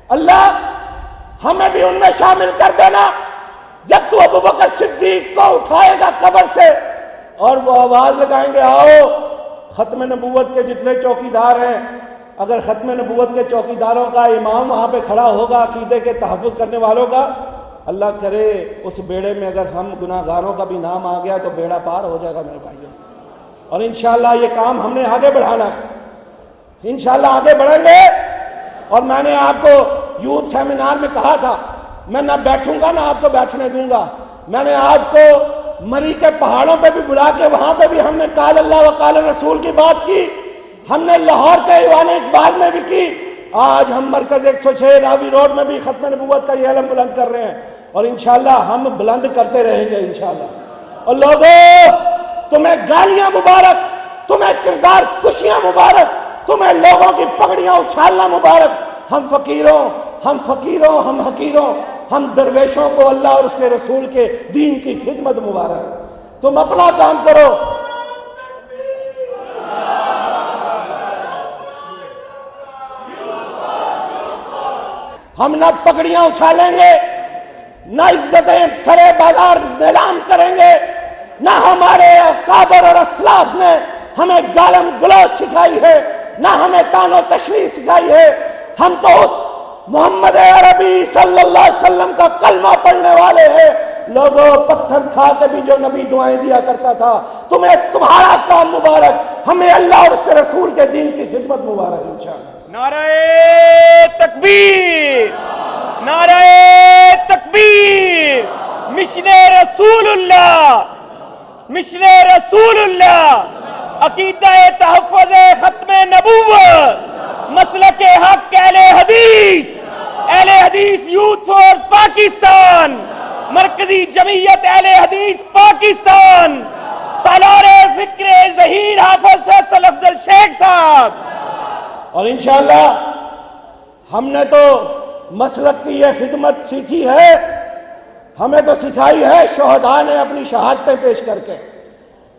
اللہ ہمیں بھی ان میں شامل کر دینا جب تو ابوبکر صدیق کو اٹھائے گا قبر سے اور وہ آواز لگائیں گے آؤ ختم نبوت کے جتنے چوکیدار ہیں، اگر ختم نبوت کے چوکیداروں کا امام وہاں پہ کھڑا ہوگا عقیدے کے تحفظ کرنے والوں کا، اللہ کرے اس بیڑے میں اگر ہم گناہ گاروں کا بھی نام آ گیا تو بیڑا پار ہو جائے گا میرے بھائیوں۔ اور انشاءاللہ یہ کام ہم نے آگے بڑھانا ہے، انشاءاللہ آگے بڑھیں گے۔ اور میں نے آپ کو یوتھ سیمینار میں کہا تھا میں نہ بیٹھوں گا نہ آپ کو بیٹھنے دوں گا، میں نے آپ کو مری کے پہاڑوں پہ بھی بلا کے وہاں پہ بھی ہم نے قال اللہ و قال رسول کی بات کی، ہم نے لاہور کے ایوان اقبال میں بھی کی، آج ہم مرکز 106 راوی روڈ میں بھی ختم نبوت کا یہ علم بلند کر رہے ہیں، اور انشاءاللہ ہم بلند کرتے رہیں گے انشاءاللہ۔ اور لوگوں، تمہیں گالیاں مبارک، تمہیں کردار کشیاں مبارک، تمہیں لوگوں کی پگڑیاں اچھالنا مبارک، ہم فقیروں، ہم حقیروں، ہم درویشوں کو اللہ اور اس کے رسول کے دین کی خدمت مبارک۔ تم اپنا کام کرو، ہم نہ پگڑیاں اچھالیں گے، نہ عزتیں کھڑے بازار نیلام کریں گے، نہ ہمارے اکابر اور اسلاف نے ہمیں گالم گلوچ سکھائی ہے، نہ ہمیں تان و تشریح سکھائی ہے۔ ہم تو اس محمد عربی صلی اللہ علیہ وسلم کا کلمہ پڑھنے والے ہیں۔ لوگوں، پتھر کھا کے بھی جو نبی دعائیں دیا کرتا تھا، تمہیں تمہارا کام مبارک، ہمیں اللہ اور اس کے رسول کے دین کی خدمت مبارک انشاءاللہ۔ نعرہ تکبیر، نعرہ تکبیر، مشن رسول اللہ، مشن رسول اللہ، عقیدہ تحفظ ختم نبوت، مسلک حق اہل حدیث یوتھ فورس پاکستان، مرکزی جمعیت اہل حدیث پاکستان، سالار فکر ظہیر حافظ فیصل افضل شیخ صاحب۔ اور انشاءاللہ ہم نے تو مسلک کی یہ خدمت سیکھی ہے، ہمیں تو سکھائی ہے شہداء نے اپنی شہادتیں پیش کر کے۔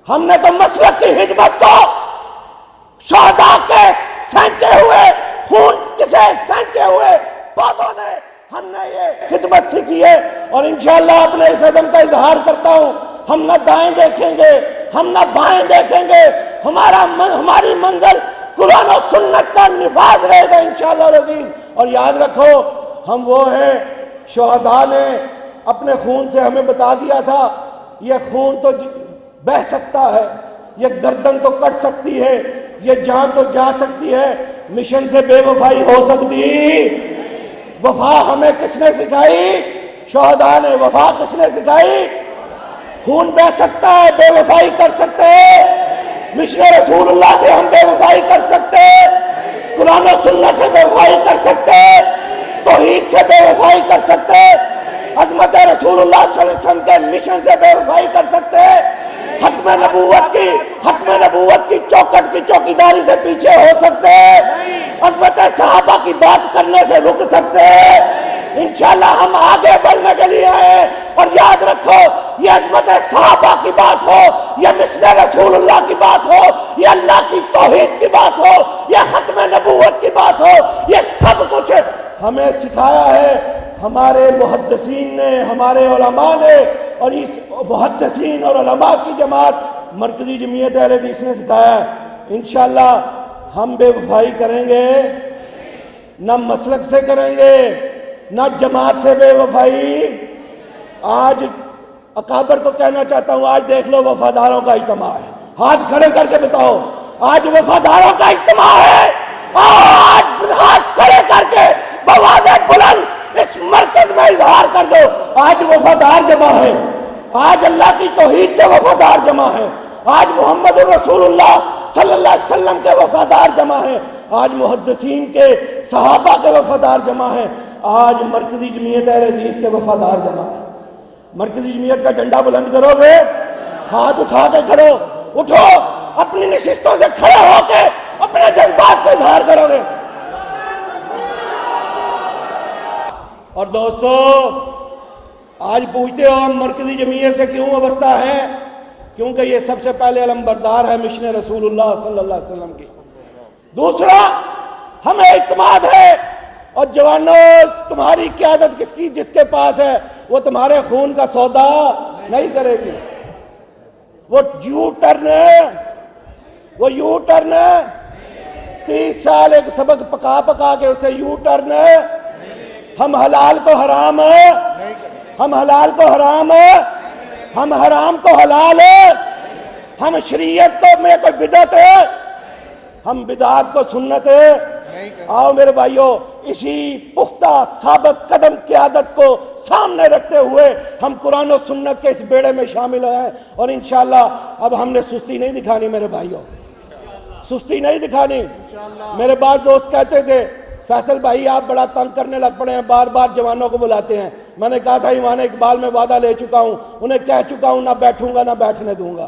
ہم نے تو مسلک کی خدمت کو شہداء کے سینچے ہوئے خون کسے سینچے ہوئے پودوں نے ہم نے یہ خدمت سیکھی ہے، اور انشاءاللہ اپنے اس عزم کا اظہار کرتا ہوں، ہم نہ دائیں دیکھیں گے، ہم نہ بائیں دیکھیں گے، ہماری منزل قرآن و سنت کا نفاذ رہے گا انشاءاللہ العزیز۔ اور یاد رکھو، ہم وہ ہیں، شہداء نے اپنے خون سے ہمیں بتا دیا تھا، یہ خون تو بہہ سکتا ہے، یہ گردن تو کٹ سکتی ہے، یہ جان تو جا سکتی ہے، مشن سے بے وفائی ہو سکتی۔ وفا ہمیں کس نے سکھائی؟ شہداء نے۔ وفا کس نے سکھائی؟ خون بہہ سکتا ہے، بے وفائی کر سکتے ہیں، مشن رسول اللہ سے ہم بے وفائی کر سکتے ہیں، قرآن و سنت سے بے وفائی کر سکتے ہیں، توحید سے بے وفائی کر سکتے ہیں، عظمت رسول اللہ صلی اللہ علیہ وسلم کے مشن سے بے وفائی کر سکتے ہیں، ختم نبوت کی چوکٹ کی چوکیداری سے پیچھے ہو سکتے ہیں، عظمت صحابہ کی بات کرنے سے رک سکتے ہیں۔ انشاءاللہ ہم آگے بڑھنے کے لیے آئے، اور یاد رکھو، یہ عظمت صحابہ کی بات ہو، یہ مشن رسول اللہ کی بات ہو، یہ اللہ کی توحید کی بات ہو، یہ ختم نبوت کی بات ہو، یہ سب کچھ ہمیں سکھایا ہے ہمارے محدثین نے، ہمارے علماء نے، اور اس محدثین اور علماء کی جماعت مرکزی جمعیت اہل حدیث نے سکھایا ہے۔ انشاءاللہ ہم بے وفائی کریں گے، نہ مسلک سے کریں گے، نہ جماعت سے بے وفائی۔ آج اکابر کو کہنا چاہتا ہوں، آج دیکھ لو وفاداروں کا اجتماع ہے، ہاتھ کھڑے کر کے بتاؤ، آج وفاداروں کا اجتماع ہے، آج ہاتھ کھڑے کر کے بآواز بلند اس مرکز میں اظہار کر دو، آج وفادار جمع ہے، آج اللہ کی توحید کے وفادار جمع ہیں، آج محمد رسول اللہ صلی اللہ علیہ وسلم کے وفادار جمع ہیں، آج محدثین کے صحابہ کے وفادار جمع ہیں، آج مرکزی جمعیت اہل حدیث کے وفادار جمع ہیں۔ مرکزی جمعیت کا جھنڈا بلند کرو گے، ہاتھ اٹھا کے کھڑو، اٹھو، اپنی نشستوں سے کھڑے ہو کے اپنے جذبات کو اظہار کرو گے۔ اور دوستو، آج پوچھتے ہو ہم مرکزی جمعیت سے کیوں وابستہ ہیں؟ کیونکہ یہ سب سے پہلے علمبردار ہے مشن رسول اللہ صلی اللہ علیہ وسلم کی۔ دوسرا، ہمیں اعتماد ہے، اور جوانوں، تمہاری قیادت کس کی جس کے پاس ہے، وہ تمہارے خون کا سودا نہیں کرے گی۔ وہ یو ٹرن 30 سال ایک سبق پکا پکا کے اسے یو ٹرن، ہم حلال کو حرام ہے، ہم حلال کو حرام ہے، ہم حرام کو حلال ہے، ہم شریعت کو میں کوئی بدعت ہے، ہم بدعات کو سنت ہے۔ آؤ میرے بھائیو، اسی پختہ ثابت قدم قیادت کو سامنے رکھتے ہوئے ہم قرآن و سنت کے اس بیڑے میں شامل ہوئے ہیں، اور انشاءاللہ اب ہم نے سستی نہیں دکھانی میرے بھائیوں، سستی نہیں دکھانی۔ میرے بعض دوست کہتے تھے فیصل بھائی آپ بڑا تنگ کرنے لگ پڑے ہیں، بار بار جوانوں کو بلاتے ہیں۔ میں نے کہا تھا ایمان اقبال میں وعدہ لے چکا ہوں، انہیں کہہ چکا ہوں نہ بیٹھوں گا نہ بیٹھنے دوں گا۔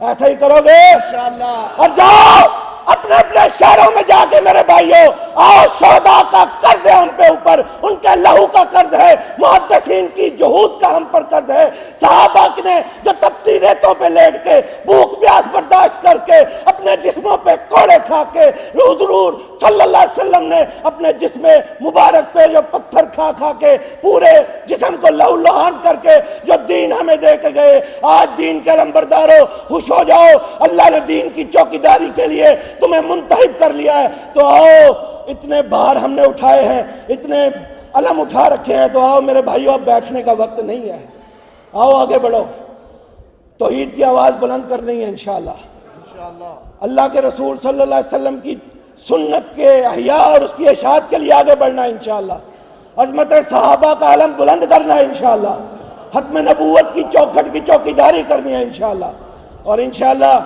ایسا ہی کرو گے اور جاؤ اپنے اپنے شہروں میں جا کے میرے بھائیوں، آؤ شہداء کا قرض ہے ہم پہ اوپر، ان کے لہو کا قرض ہے، محدثین کی جہود کا ہم پر قرض ہے، صحابہ نے جو تپتی ریتوں پہ لیٹ کے بھوک پیاس برداشت کر کے اپنے جسموں پہ کوڑے کھا کے، حضور صلی اللہ علیہ وسلم نے اپنے جسم مبارک پہ جو پتھر کھا کھا کے پورے جسم کو لہو لہان کر کے جو دین ہمیں دے کے گئے، آج دین کے لمبرداروں خوش ہو جاؤ، اللہ نے دین کی چوکیداری کے لیے تمہیں منتخب کر لیا ہے، تو آؤ، اتنے بار ہم نے اٹھائے ہیں، اتنے علم اٹھا رکھے ہیں، تو آؤ میرے بھائیوں اب بیٹھنے کا وقت نہیں ہے، آؤ آگے بڑھو، توحید کی آواز بلند کرنی ہے انشاءاللہ، اللہ کے رسول صلی اللہ علیہ وسلم کی سنت کے احیاء اور اس کی اشاعت کے لیے آگے بڑھنا ہے انشاءاللہ، عظمت صحابہ کا علم بلند کرنا ہے انشاءاللہ، ختم نبوت کی چوکھٹ کی چوکیداری کرنی ہے انشاءاللہ، اور انشاءاللہ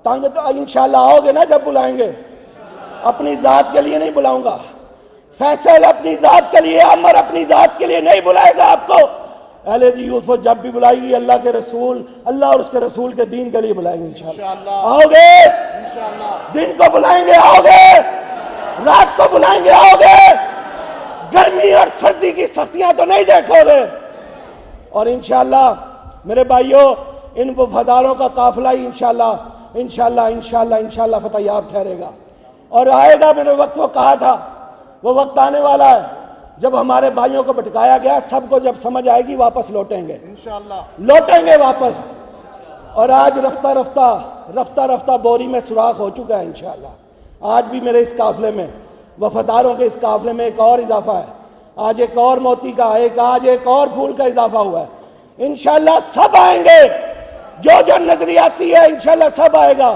تنگ تو انشاءاللہ آؤ گے نا جب بلائیں گے، اپنی ذات کے لیے نہیں بلاؤں گا، فیصل اپنی ذات کے لیے، عمر اپنی ذات کے لیے نہیں بلائے گا آپ کو، اہل یوسف جب بھی بلائے گی اللہ کے رسول، اللہ اور اس کے رسول کے دین کے لیے بلائیں گے انشاءاللہ، آؤ گے، دن کو بلائیں گے آؤ گے، رات کو بلائیں گے آؤ گے، گرمی اور سردی کی سختیاں تو نہیں دیکھو گے، اور انشاءاللہ میرے بھائیوں ان وفاداروں کا قافلہ ہی انشاءاللہ فتح یاب ٹھہرے گا، اور آئے گا، میں نے وقت وہ کہا تھا، وہ وقت آنے والا ہے جب ہمارے بھائیوں کو بھٹکایا گیا، سب کو جب سمجھ آئے گی واپس لوٹیں گے انشاءاللہ، لوٹیں گے واپس، اور آج رفتہ رفتہ بوری میں سوراخ ہو چکا ہے انشاءاللہ، آج بھی میرے اس قافلے میں وفاداروں کے اس قافلے میں ایک اور اضافہ ہے، آج ایک اور موتی کا آج ایک اور پھول کا اضافہ ہوا ہے، انشاءاللہ سب آئیں گے، جو نظریاتی ہے انشاءاللہ سب آئے گا،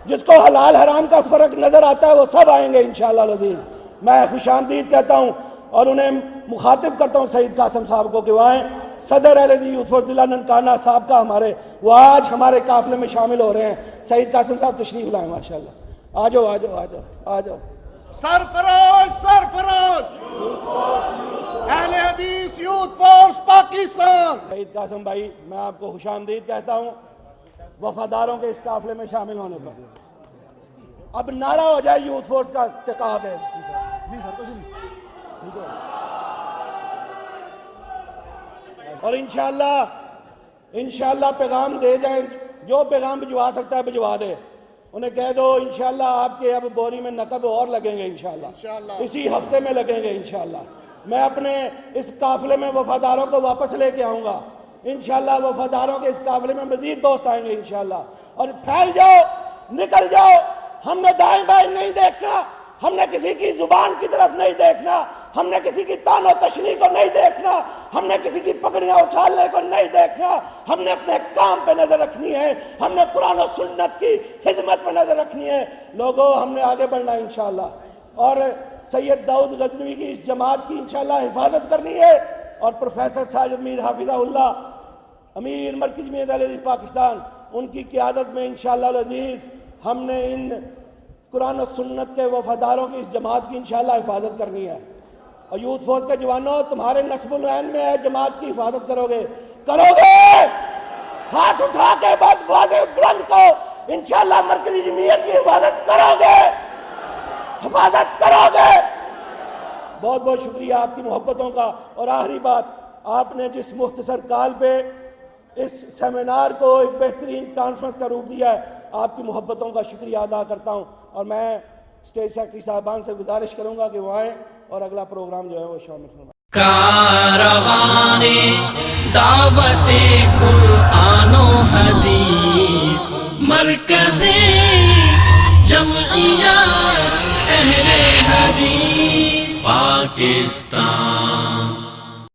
جس کو حلال حرام کا فرق نظر آتا ہے وہ سب آئیں گے انشاءاللہ العزیز، میں خوش آمدید کہتا ہوں اور انہیں مخاطب کرتا ہوں سعید قاسم صاحب کو کہ وہ آئیں، صدر اہل یوتھ فور ضلع ننکانہ صاحب کا وہ آج ہمارے قافلے میں شامل ہو رہے ہیں، سعید قاسم صاحب تشریف لائیں ماشاءاللہ، آ جاؤ سرفراز اہل حدیث یوتھ فورس پاکستان، سعید قاسم بھائی میں آپ کو خوش آمدید کہتا ہوں وفاداروں کے اس قافلے میں شامل ہونے پر، اب نعرہ ہو جائے یوتھ فورس کا اتقاق ہے، اور انشاءاللہ پیغام دے جائیں، جو پیغام بھجوا سکتا ہے بھجوا دے، انہیں کہہ دو انشاءاللہ آپ کے اب بوری میں نقب اور لگیں گے انشاءاللہ، اسی ہفتے میں لگیں گے انشاءاللہ، میں اپنے اس قافلے میں وفاداروں کو واپس لے کے آؤں گا انشاءاللہ، وفاداروں کے اس قافلے میں مزید دوست آئیں گے انشاءاللہ، اور پھیل جاؤ، نکل جاؤ، ہم نے دائیں بائیں نہیں دیکھنا، ہم نے کسی کی زبان کی طرف نہیں دیکھنا، ہم نے کسی کی تان و تشریح کو نہیں دیکھنا، ہم نے کسی کی پگڑیاں اچھالنے کو نہیں دیکھنا، ہم نے اپنے کام پہ نظر رکھنی ہے، ہم نے قرآن و سنت کی خدمت پہ نظر رکھنی ہے، لوگوں ہم نے آگے بڑھنا ہے انشاءاللہ، اور سید داؤد غزنوی کی اس جماعت کی انشاءاللہ حفاظت کرنی ہے، اور پروفیسر ساجد میر حافظہ اللہ امیر مرکز جمعیت اہل حدیث پاکستان، ان کی قیادت میں انشاءاللہ العزیز ہم نے ان قرآن و سنت کے وفاداروں کی اس جماعت کی انشاءاللہ حفاظت کرنی ہے، اور یوتھ فورس کے جوانوں تمہارے نصب العین میں ہے، جماعت کی حفاظت کرو گے ہاتھ اٹھا کے بات واضح بلند کرو، انشاءاللہ مرکزی جمعیت کی حفاظت کرو گے، بہت بہت شکریہ آپ کی محبتوں کا، اور آخری بات، آپ نے جس مختصر کال پہ اس سیمینار کو ایک بہترین کانفرنس کا روپ دیا ہے، آپ کی محبتوں کا شکریہ ادا کرتا ہوں، اور میں اسٹیج سیکرٹری صاحبان سے گزارش کروں گا کہ وہ آئیں اور اگلا پروگرام جو ہے وہ شامل ہونا۔ کاروان دعوت قرآن و حدیث، مرکز جمعیت اہل حدیث پاکستان۔